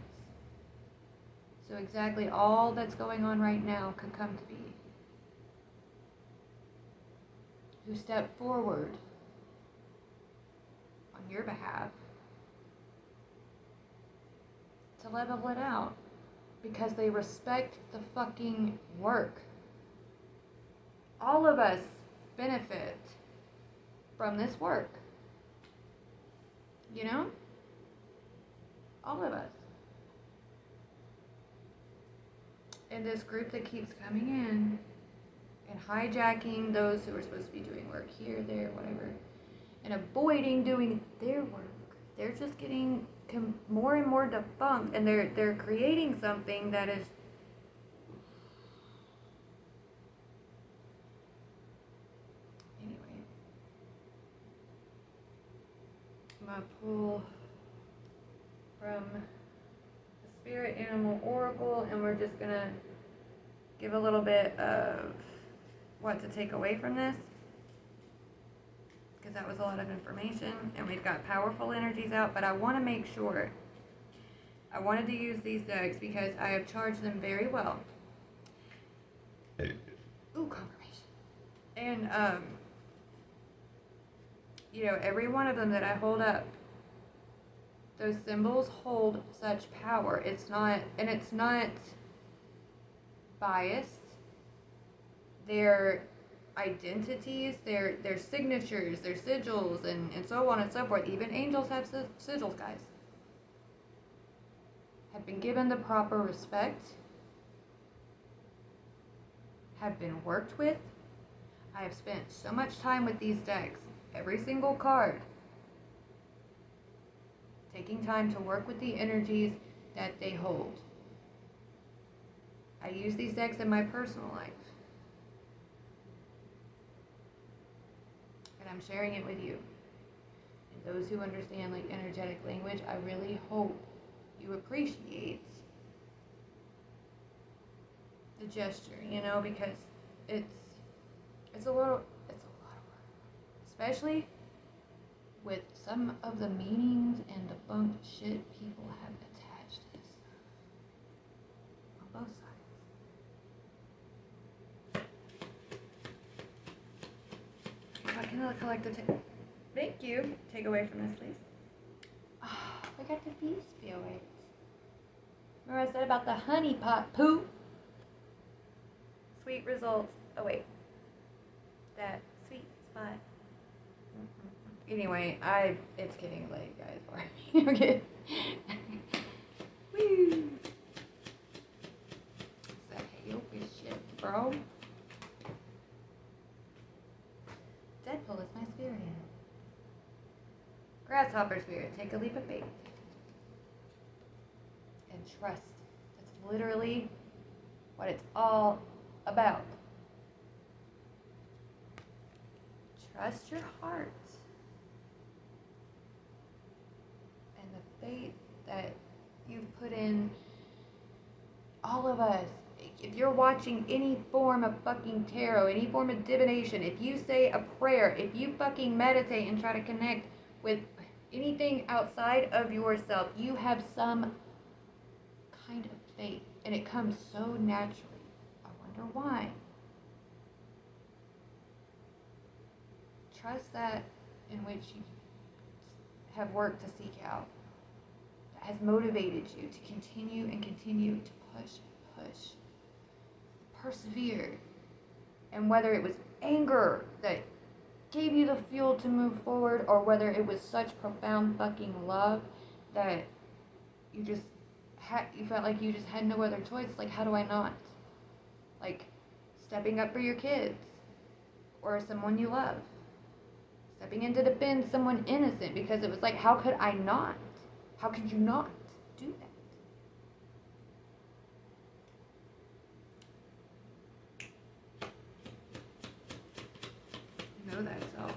So exactly all that's going on right now could come to be. Who step forward on your behalf to level it out because they respect the fucking work. All of us benefit from this work. You know? All of us. And this group that keeps coming in and hijacking those who are supposed to be doing work here, there, whatever, and avoiding doing their work. They're just getting more and more defunct, and they're creating something that is anyway. I'm gonna pull from the Spirit Animal Oracle, and we're just gonna give a little bit of what to take away from this, because that was a lot of information, and we've got powerful energies out, but I want to make sure. I wanted to use these decks because I have charged them very well. Ooh, confirmation. And, you know, every one of them that I hold up, those symbols hold such power. It's not biased. They're identities, their signatures, their sigils, and so on and so forth. Even angels have sigils, guys. Have been given the proper respect, have been worked with. I have spent so much time with these decks, every single card, taking time to work with the energies that they hold. I use these decks in my personal life. And I'm sharing it with you. And those who understand like energetic language, I really hope you appreciate the gesture, you know, because it's a lot of work. Especially with some of the meanings and debunked shit people have attached to this on both sides. How can I collect the thank you. Take away from this, please. Oh, I got the bee spirit. Remember I said about the honey pot poo? Sweet results. Oh wait. That sweet spot. Anyway, it's getting late, guys. Okay. Woo. That hail is shit, bro. Deadpool is my spirit animal. Grasshopper spirit, take a leap of faith. And trust. That's literally what it's all about. Trust your heart. And the faith that you've put in all of us. If you're watching any form of fucking tarot, any form of divination, if you say a prayer, if you fucking meditate and try to connect with anything outside of yourself, you have some kind of faith, and it comes so naturally. I wonder why. Trust that in which you have worked to seek out, that has motivated you to continue and continue to push, persevere. And whether it was anger that gave you the fuel to move forward, or whether it was such profound fucking love that you just you felt like you just had no other choice. Like, how do I not? Like, stepping up for your kids or someone you love. Stepping in to defend someone innocent, because it was like, how could I not? How could you not do that? Know thyself.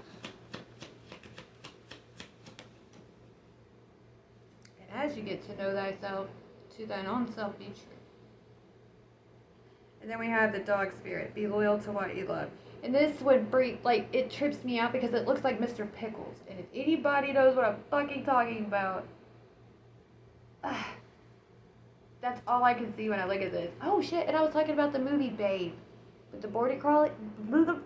And as you get to know thyself, to thine own self be true. And then we have the dog spirit. Be loyal to what you love. And this would break, like, it trips me out because it looks like Mr. Pickles. And if anybody knows what I'm fucking talking about, that's all I can see when I look at this. Oh shit, and I was talking about the movie Babe. With the border collie. The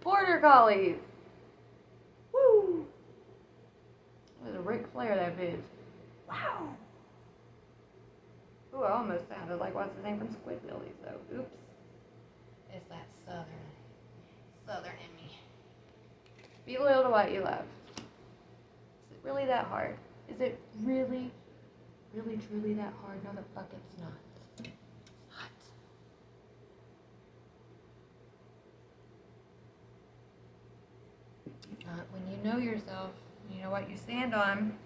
border collies. Woo! It was a Ric Flair, that bitch. Wow. Ooh, I almost sounded like what's his name from Squidbillies, though. Oops. It's that southern in me. Be loyal to what you love. Is it really that hard? Is it really, really, truly that hard? No, the fuck it's not. It's not. When you know yourself, you know what you stand on,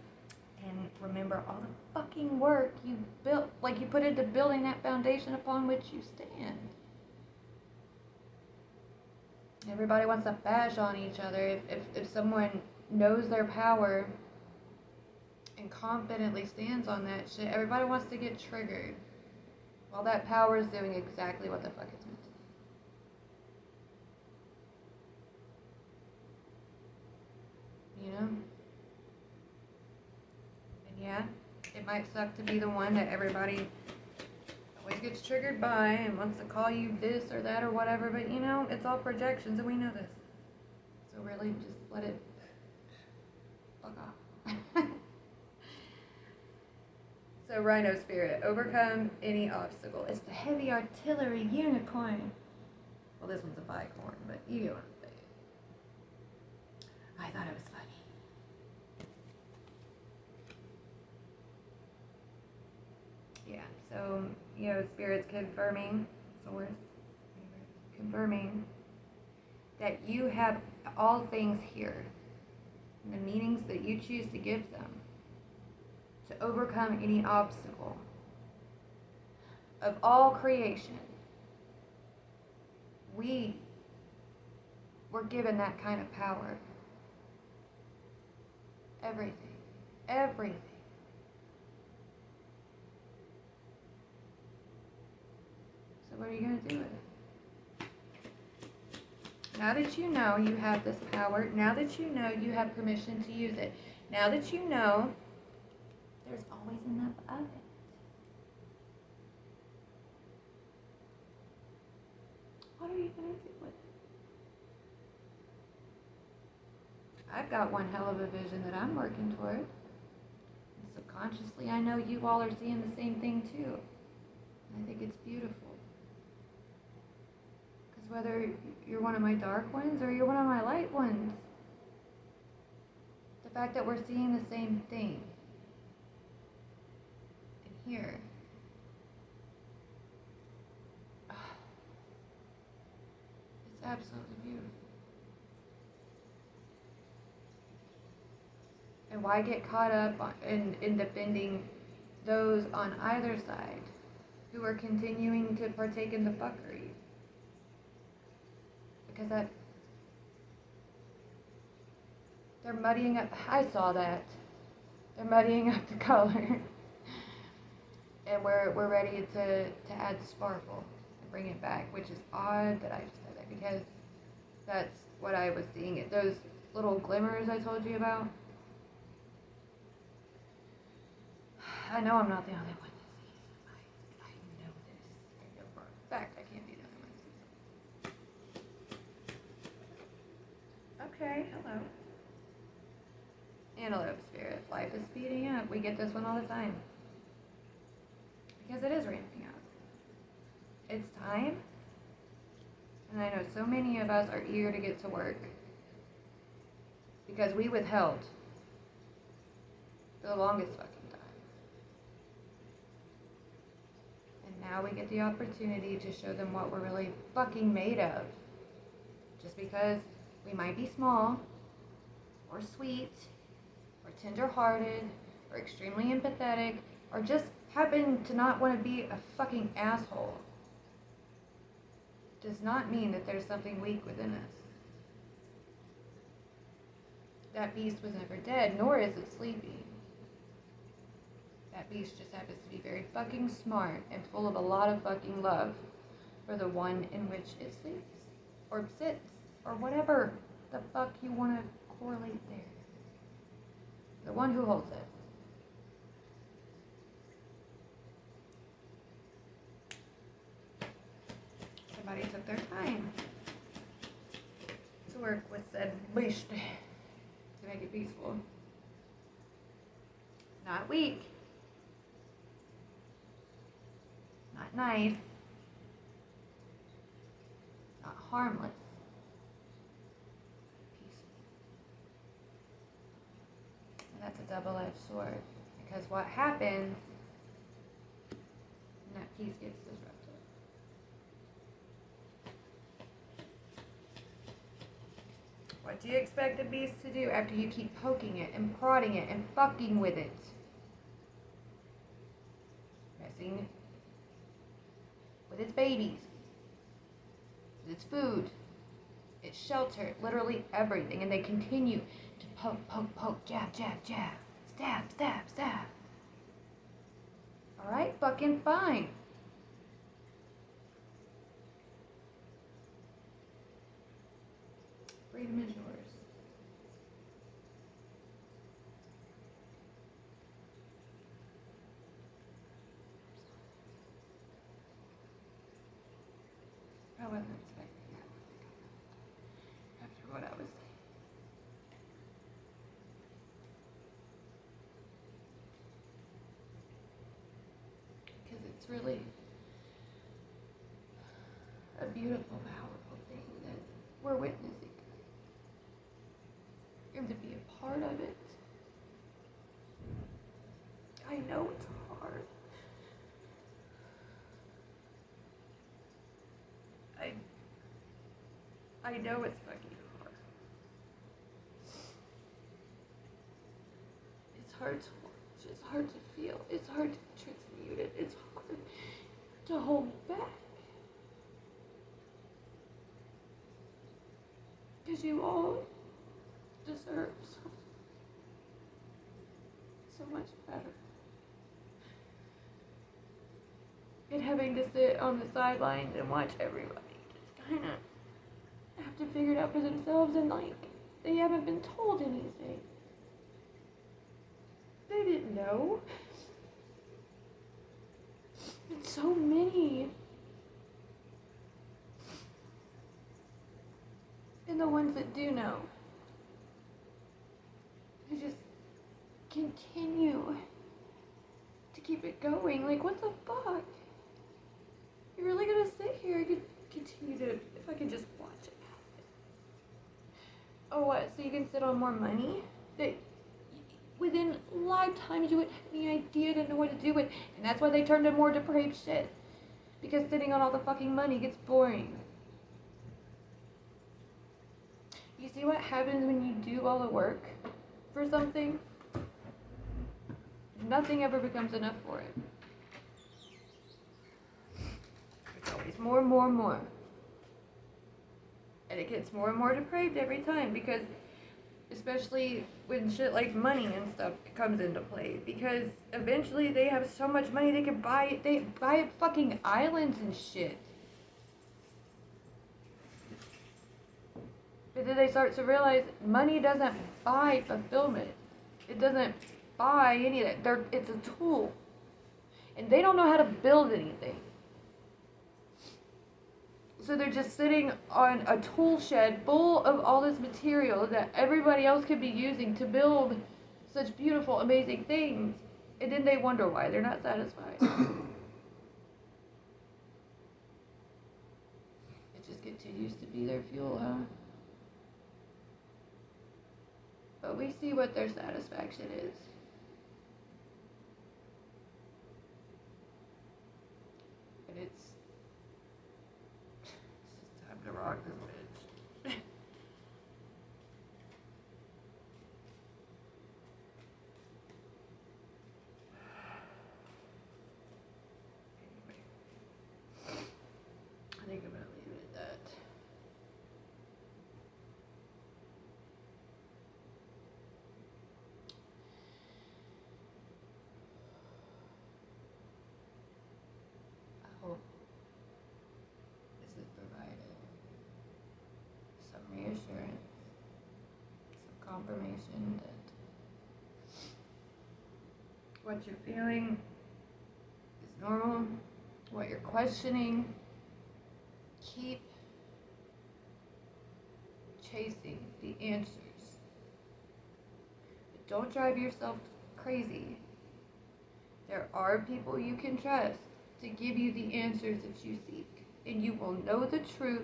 and remember all the fucking work you built, like you put into building that foundation upon which you stand. Everybody wants to bash on each other. If someone knows their power and confidently stands on that shit, everybody wants to get triggered. While that power is doing exactly what the fuck it's meant to do. You know? And yeah, it might suck to be the one that everybody always gets triggered by and wants to call you this or that or whatever, but you know, it's all projections and we know this. So really just let it fuck off. So Rhino Spirit, overcome any obstacle. It's the heavy artillery unicorn. Well, this one's a bicorn, but you get what I'm saying. I thought it was funny. Yeah, so, you know, Spirit's confirming that you have all things here, the meanings that you choose to give them, to overcome any obstacle of all creation. We were given that kind of power. Everything. So what are you going to do with it? Now that you know you have this power, now that you know you have permission to use it, now that you know there's always enough of it, what are you going to do with it? I've got one hell of a vision that I'm working toward. And subconsciously, I know you all are seeing the same thing too. And I think it's beautiful. Because whether you're one of my dark ones or you're one of my light ones. The fact that we're seeing the same thing in here. It's absolutely beautiful. And why get caught up in defending those on either side who are continuing to partake in the fuckery? Because they're muddying up. I saw that. They're muddying up the color. And we're ready to add sparkle and bring it back, which is odd that I just said that because that's what I was seeing. Those little glimmers I told you about. I know I'm not the only one that sees them. I know this. I know for a fact I can't be the only one that sees them. Okay, hello. Antelope spirit. Life is speeding up. We get this one all the time. Because it is ramping up. It's time. And I know so many of us are eager to get to work. Because we withheld for the longest fucking time. And now we get the opportunity to show them what we're really fucking made of. Just because we might be small, or sweet, or tender-hearted, or extremely empathetic, or just happen to not want to be a fucking asshole, does not mean that there's something weak within us. That beast was never dead, nor is it sleeping. That beast just happens to be very fucking smart and full of a lot of fucking love for the one in which it sleeps, or sits, or whatever the fuck you want to correlate there. The one who holds it. Somebody took their time to work with said beast to make it peaceful. Not weak. Not nice. Not harmless. Peaceful. And that's a double-edged sword. Because what happens when that peace gets disrupted? What do you expect a beast to do after you keep poking it and prodding it and fucking with it? Messing with its babies, with its food, its shelter, literally everything. And they continue to poke, poke, poke, jab, jab, jab, stab, stab, stab. Alright, fucking fine. Freedom is yours. I wasn't expecting that after what I was saying. Because it's really a beautiful, powerful thing that we're witnessing. And to be a part of it. I know it's hard. I know it's fucking hard. It's hard to watch. It's hard to feel. It's hard to be transmuted. It's hard to hold back. Because you all deserve so much better. And having to sit on the sidelines and watch everybody just kind of have to figure it out for themselves, and like they haven't been told anything. They didn't know. And so many. And the ones that do know, they just continue to keep it going. Like, what the fuck? You're really gonna sit here and continue to fucking so you can sit on more money that within lifetimes you wouldn't have any idea to know what to do with. And that's why they turn to more depraved shit. Because sitting on all the fucking money gets boring. You see what happens when you do all the work for something? Nothing ever becomes enough for it. It's always more and more and more. And it gets more and more depraved every time, because especially when shit like money and stuff comes into play, because eventually they have so much money they buy fucking islands and shit. But then they start to realize money doesn't buy fulfillment. It doesn't buy any of that. It's a tool. And they don't know how to build anything. So they're just sitting on a tool shed full of all this material that everybody else could be using to build such beautiful, amazing things. And then they wonder why they're not satisfied. It just continues to be their fuel, huh? But we see what their satisfaction is. And it's just time to rock this bitch. Anyway, I think I'm gonna leave it at that. I hope this has provided some reassurance, some confirmation that what you're feeling is normal, what you're questioning. Keep chasing the answers. But don't drive yourself crazy. There are people you can trust to give you the answers that you seek. And you will know the truth.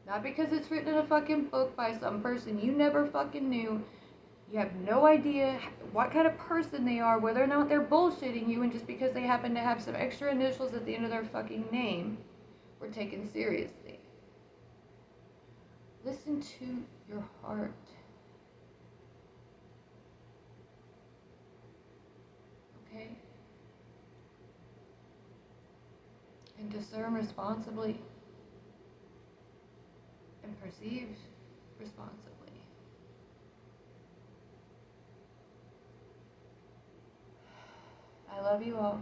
Not because it's written in a fucking book by some person you never fucking knew. You have no idea what kind of person they are, whether or not they're bullshitting you, and just because they happen to have some extra initials at the end of their fucking name, we're taken seriously. Listen to your heart. Okay? And discern responsibly. And perceive responsibly. I love you all.